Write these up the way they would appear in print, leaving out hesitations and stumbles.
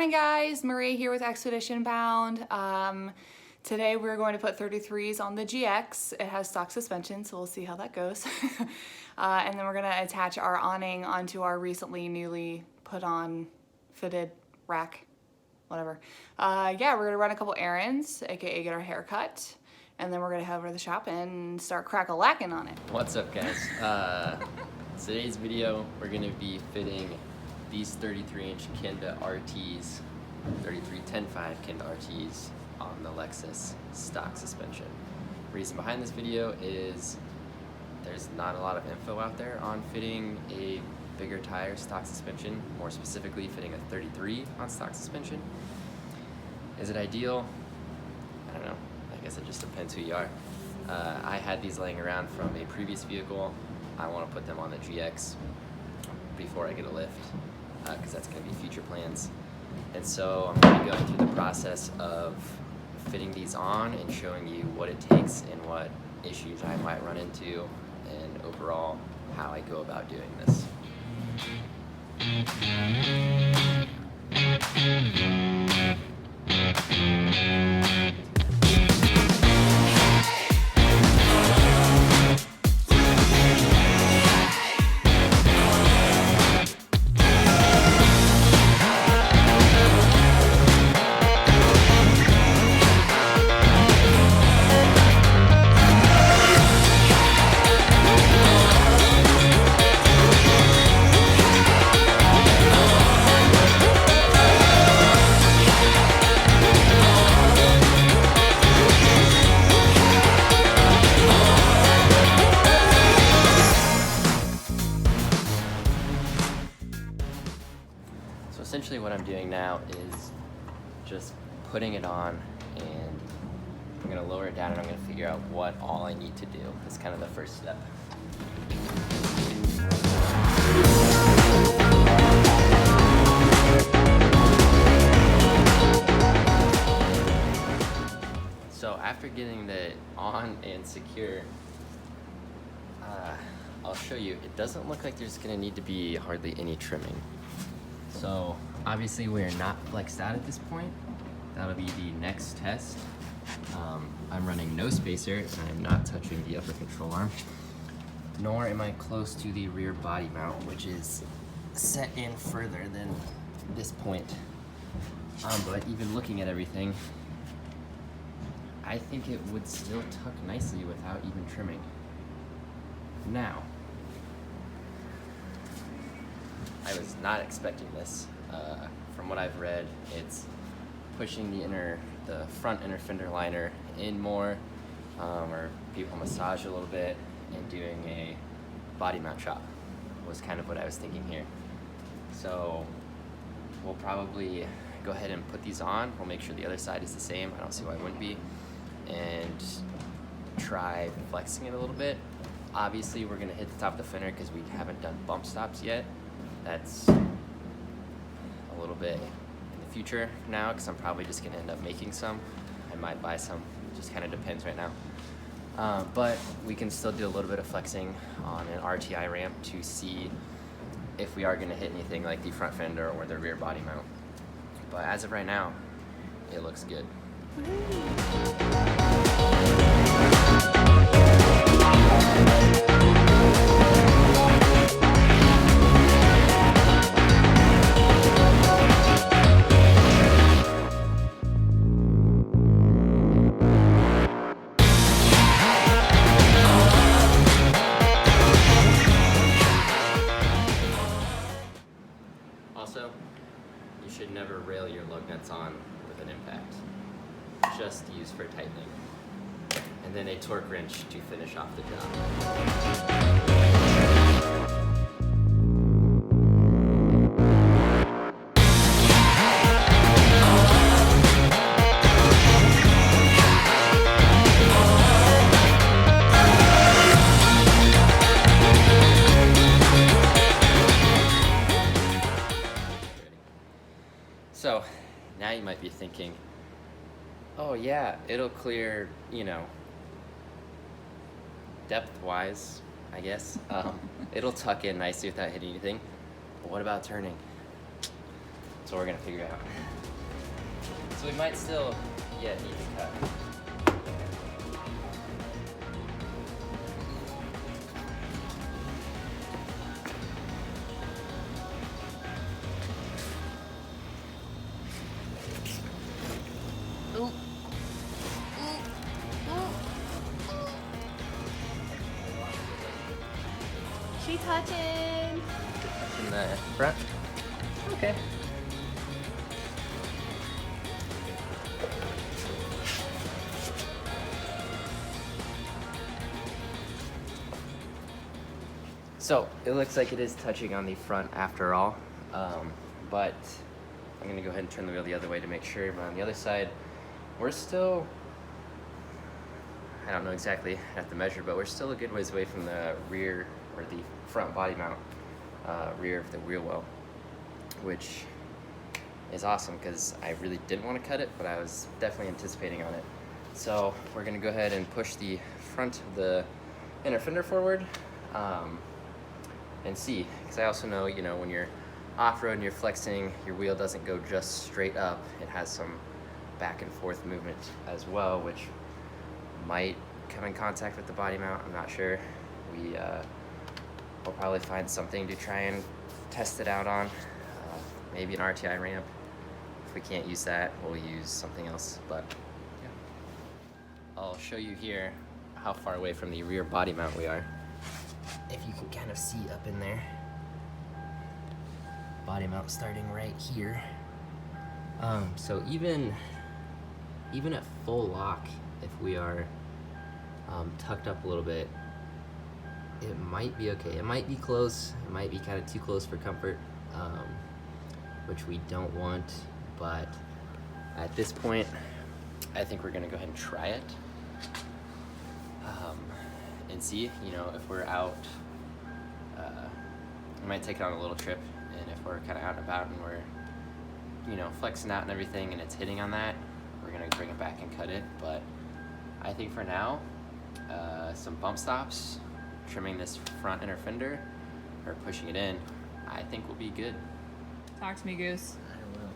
Morning guys, Marie here with Expedition Bound. Today we're going to put 33s on the GX. It has stock suspension, so we'll see how that goes. And then we're gonna attach our awning onto our newly put on fitted rack, whatever. Yeah, we're gonna run a couple errands, aka get our hair cut, and then we're gonna head over to the shop and start crack-a-lacking on it. What's up guys? Today's video we're gonna be fitting these 33-inch Kenda RTs, 33-10.5 Kenda RTs on the Lexus stock suspension. Reason behind this video is there's not a lot of info out there on fitting a bigger tire stock suspension, more specifically fitting a 33 on stock suspension. Is it ideal? I don't know. I guess it just depends who you are. I had these laying around from a previous vehicle. I want to put them on the GX before I get a lift, because that's going to be future plans. And so I'm going to go through the process of fitting these on and showing you what it takes and what issues I might run into, and overall how I go about doing this. So essentially what I'm doing now is just putting it on, and I'm going to lower it down and I'm going to figure out what all I need to do. That's kind of the first step. So after getting it on and secure, I'll show you. It doesn't look like there's going to need to be hardly any trimming. So obviously we're not flexed out at this point. That'll be the next test. I'm running no spacer and I'm not touching the upper control arm, nor am I close to the rear body mount, which is set in further than this point. But even looking at everything, I think it would still tuck nicely without even trimming. Now, I was not expecting this. From what I've read, it's pushing the front inner fender liner in more, or people massage a little bit, and doing a body mount chop was kind of what I was thinking here. So we'll probably go ahead and put these on. We'll make sure the other side is the same. I don't see why it wouldn't be. And try flexing it a little bit. Obviously we're gonna hit the top of the fender because we haven't done bump stops yet. That's a little bit in the future now, because I'm probably just gonna end up making some. I might buy some, it just kind of depends right now. But we can still do a little bit of flexing on an RTI ramp to see if we are gonna hit anything like the front fender or the rear body mount. But as of right now, it looks good. Also, you should never rail your lug nuts on with an impact. Just use for tightening. And then a torque wrench to finish off the job. So now you might be thinking, oh yeah, it'll clear, you know, depth-wise, I guess. It'll tuck in nicely without hitting anything. But what about turning? That's what we're gonna figure out. So we might still yet need to cut. Ooh. She touching. In the front. Okay. So it looks like it is touching on the front after all, but I'm gonna go ahead and turn the wheel the other way to make sure. But on the other side, we're still, I don't know exactly, I have to measure, but we're still a good ways away from the rear or the front body mount, rear of the wheel well, which is awesome because I really didn't want to cut it, but I was definitely anticipating on it. So we're gonna go ahead and push the front of the inner fender forward and see, because I also know, you know, when you're off-road and you're flexing, your wheel doesn't go just straight up. It has some back and forth movement as well, which might come in contact with the body mount. I'm not sure. We'll probably find something to try and test it out on. Maybe an RTI ramp. If we can't use that, we'll use something else, but yeah. I'll show you here how far away from the rear body mount we are. If you can kind of see up in there. Body mount starting right here. So even at full lock, if we are tucked up a little bit, it might be okay. It might be close. It might be kind of too close for comfort, which we don't want. But at this point, I think we're gonna go ahead and try it and see. You know, if we're out, we might take it on a little trip, and if we're kind of out and about and we're, you know, flexing out and everything, and it's hitting on that, we're gonna bring it back and cut it. But I think for now, some bump stops, trimming this front inner fender, or pushing it in, I think will be good. Talk to me, Goose. I will.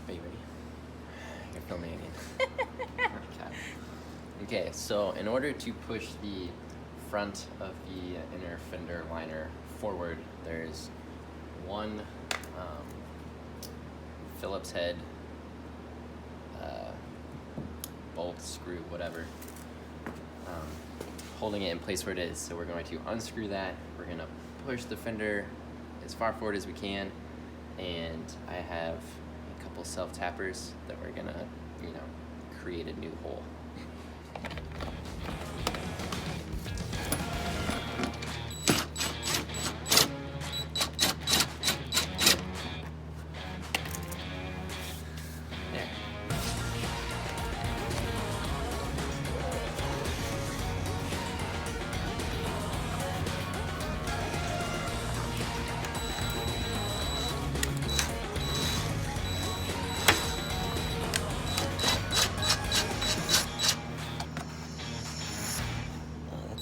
Are you ready? You're filming again. Okay, so in order to push the front of the inner fender liner forward, there's one Phillips head bolt, screw, whatever, holding it in place where it is. So we're going to unscrew that. We're going to push the fender as far forward as we can, and I have a couple self-tappers that we're going to, you know, create a new hole.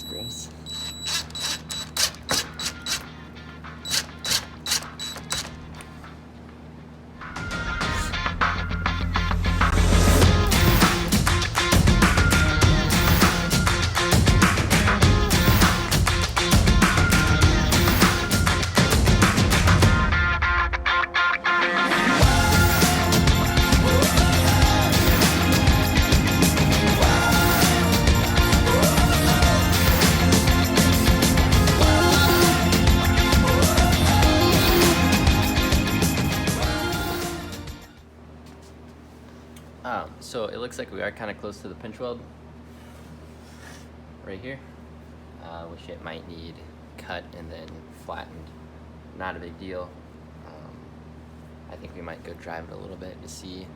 Gross. So it looks like we are kind of close to the pinch weld right here, which it might need cut and then flattened. Not a big deal. I think we might go drive it a little bit to see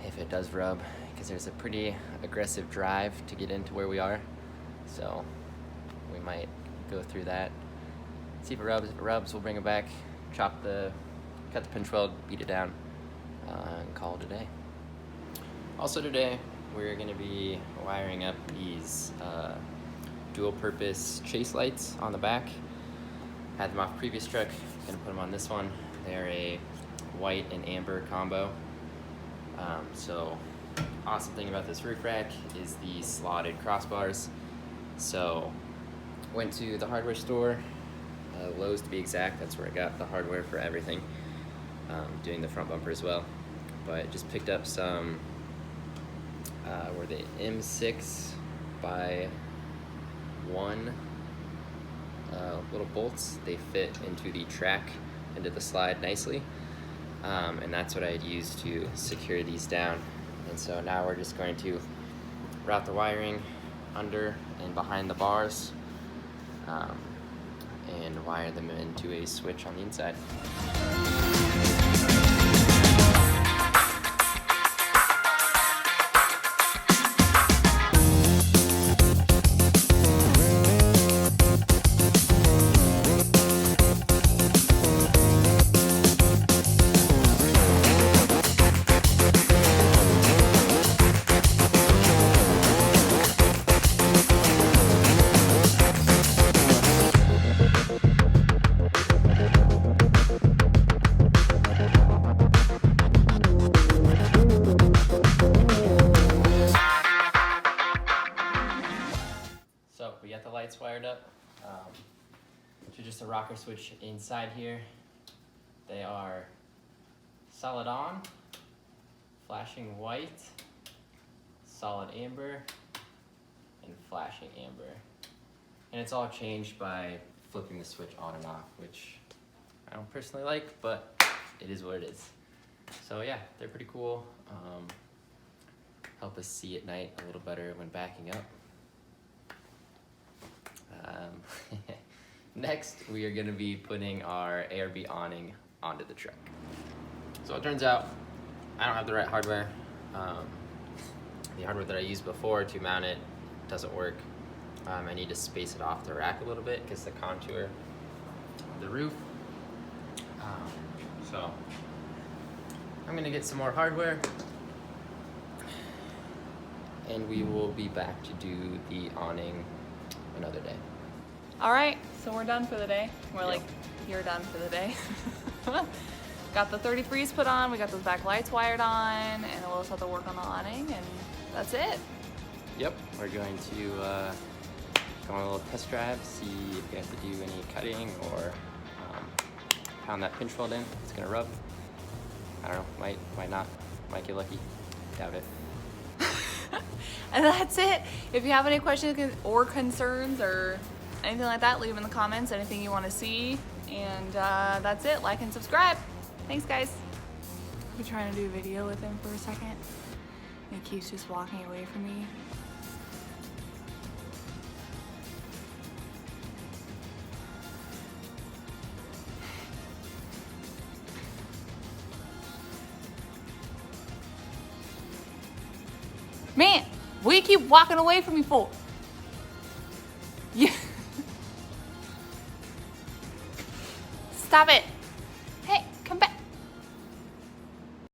if it does rub, because there's a pretty aggressive drive to get into where we are. So we might go through that, see if it rubs. If it rubs, we'll bring it back, cut the pinch weld, beat it down, and call it a day. Also today, we're going to be wiring up these dual purpose chase lights on the back. Had them off previous truck, Gonna put them on this one. They're a white and amber combo. So awesome thing about this roof rack is the slotted crossbars. So went to the hardware store, Lowe's to be exact. That's where I got the hardware for everything, doing the front bumper as well. But just picked up some were they M6 by 1 little bolts. They fit into the track, into the slide nicely, and that's what I'd used to secure these down. And so now we're just going to route the wiring under and behind the bars, and wire them into a switch on the inside. So we got the lights wired up to just a rocker switch inside here. They are solid on, flashing white, solid amber, and flashing amber. And it's all changed by flipping the switch on and off, which I don't personally like, but it is what it is. So yeah, they're pretty cool. Help us see at night a little better when backing up. Next, we are going to be putting our ARB awning onto the truck. So it turns out I don't have the right hardware. The hardware that I used before to mount it doesn't work. I need to space it off the rack a little bit because the contour of the roof. So I'm going to get some more hardware, and we will be back to do the awning another day. All right, so we're done for the day. We're like, you're done for the day. Got the 33's put on, we got those back lights wired on, and then we'll just have to work on the awning, and that's it. Yep, we're going to go on a little test drive, see if we have to do any cutting or pound that pinch weld in. It's gonna rub. I don't know, might not, might get lucky. Doubt it. And that's it. If you have any questions or concerns or anything like that, leave them in the comments, anything you want to see. And that's it. Like and subscribe. Thanks, guys. I'm trying to do a video with him for a second. And he keeps just walking away from me. Man, what do you keep walking away from me for? Yeah. Stop it.